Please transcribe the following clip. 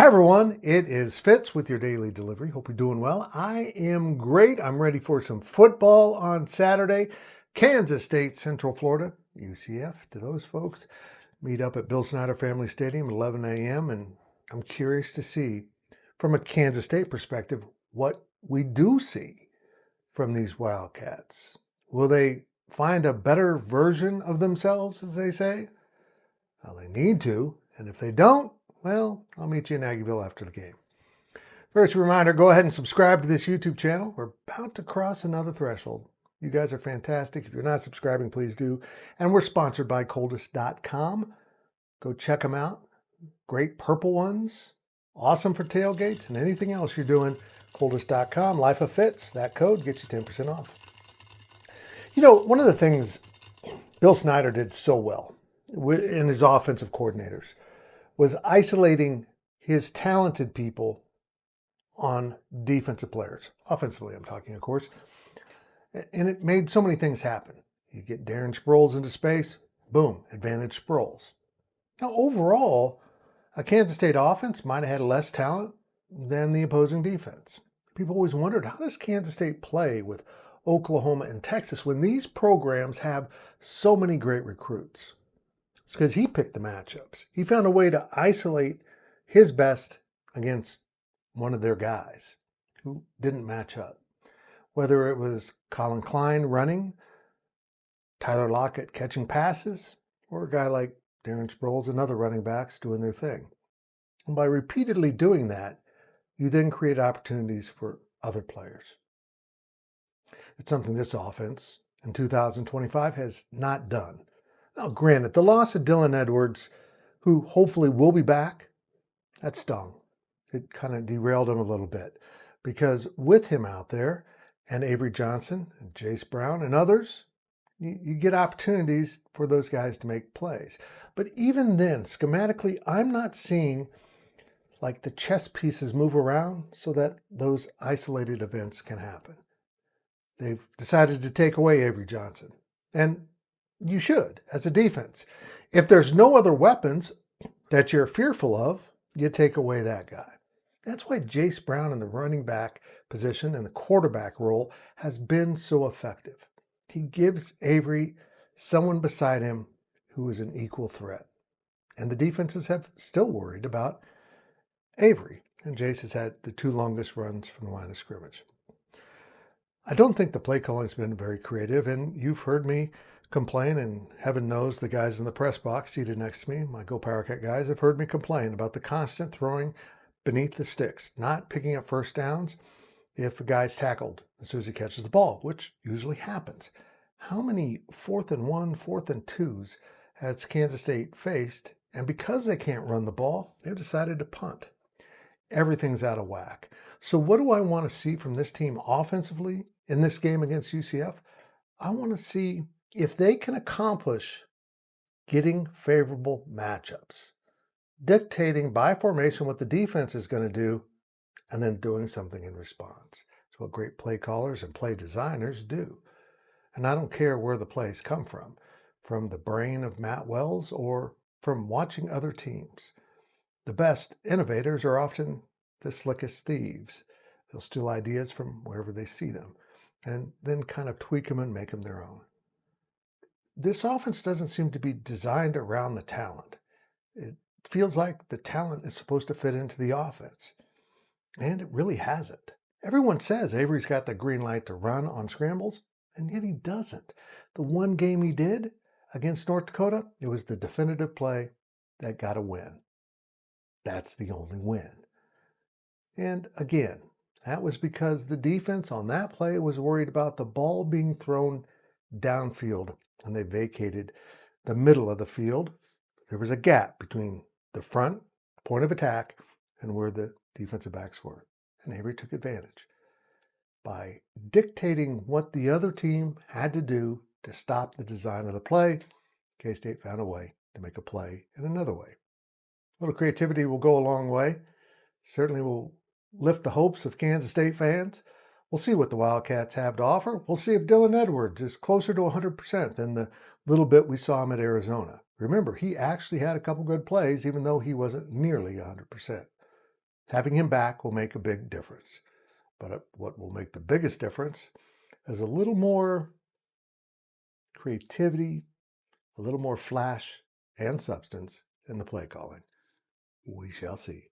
Hi everyone, it is Fitz with your daily delivery. Hope you're doing well. I am great. I'm ready for some football on Saturday. Kansas State, Central Florida, UCF to those folks. Meet up at Bill Snyder Family Stadium at 11 a.m. And I'm curious to see, from a Kansas State perspective, what we do see from these Wildcats. Will they find a better version of themselves, as they say? Well, they need to. And if they don't, well, I'll meet you in Aggieville after the game. First reminder, go ahead and subscribe to this YouTube channel. We're about to cross another threshold. You guys are fantastic. If you're not subscribing, please do. And we're sponsored by coldest.com. Go check them out. Great purple ones. Awesome for tailgates and anything else you're doing. Coldest.com. Life of Fitz. That code gets you 10% off. You know, one of the things Bill Snyder did so well in his offensive coordinators was isolating his talented people on defensive players. Offensively, I'm talking, of course. And it made so many things happen. You get Darren Sproles into space, boom, advantage Sproles. Now, overall, a Kansas State offense might have had less talent than the opposing defense. People always wondered, how does Kansas State play with Oklahoma and Texas when these programs have so many great recruits? It's because he picked the matchups. He found a way to isolate his best against one of their guys who didn't match up. Whether it was Colin Klein running, Tyler Lockett catching passes, or a guy like Darren Sproles and other running backs doing their thing. And by repeatedly doing that, you then create opportunities for other players. It's something this offense in 2025 has not done. Now, granted, the loss of Dylan Edwards, who hopefully will be back, that stung. It kind of derailed him a little bit because with him out there and Avery Johnson and Jace Brown and others, you get opportunities for those guys to make plays. But even then, schematically, I'm not seeing like the chess pieces move around so that those isolated events can happen. They've decided to take away Avery Johnson. And you should, as a defense. If there's no other weapons that you're fearful of, you take away that guy. That's why Jace Brown in the running back position and the quarterback role has been so effective. He gives Avery someone beside him who is an equal threat. And the defenses have still worried about Avery. And Jace has had the two longest runs from the line of scrimmage. I don't think the play calling has been very creative, and you've heard me complain, and heaven knows the guys in the press box seated next to me, my GoPowercat guys, have heard me complain about the constant throwing beneath the sticks, not picking up first downs if a guy's tackled as soon as he catches the ball, which usually happens. How many 4th and 1, 4th and 2s has Kansas State faced, and because they can't run the ball, they've decided to punt. Everything's out of whack. So what do I want to see from this team offensively in this game against UCF? I want to see if they can accomplish getting favorable matchups, dictating by formation what the defense is going to do, and then doing something in response. It's what great play callers and play designers do. And I don't care where the plays come from the brain of Matt Wells or from watching other teams. The best innovators are often the slickest thieves. They'll steal ideas from wherever they see them and then kind of tweak them and make them their own. This offense doesn't seem to be designed around the talent. It feels like the talent is supposed to fit into the offense, and it really hasn't. Everyone says Avery's got the green light to run on scrambles, and yet he doesn't. The one game he did against North Dakota, it was the definitive play that got a win. That's the only win. And again, that was because the defense on that play was worried about the ball being thrown downfield, and they vacated the middle of the field. There was a gap between the front point of attack and where the defensive backs were. And Avery took advantage by dictating what the other team had to do to stop the design of the play. K-State found a way to make a play in another way. A little creativity will go a long way. Certainly will lift the hopes of Kansas State fans. We'll see what the Wildcats have to offer. We'll see if Dylan Edwards is closer to 100% than the little bit we saw him at Arizona. Remember, he actually had a couple good plays, even though he wasn't nearly 100%. Having him back will make a big difference. But what will make the biggest difference is a little more creativity, a little more flash and substance in the play calling. We shall see.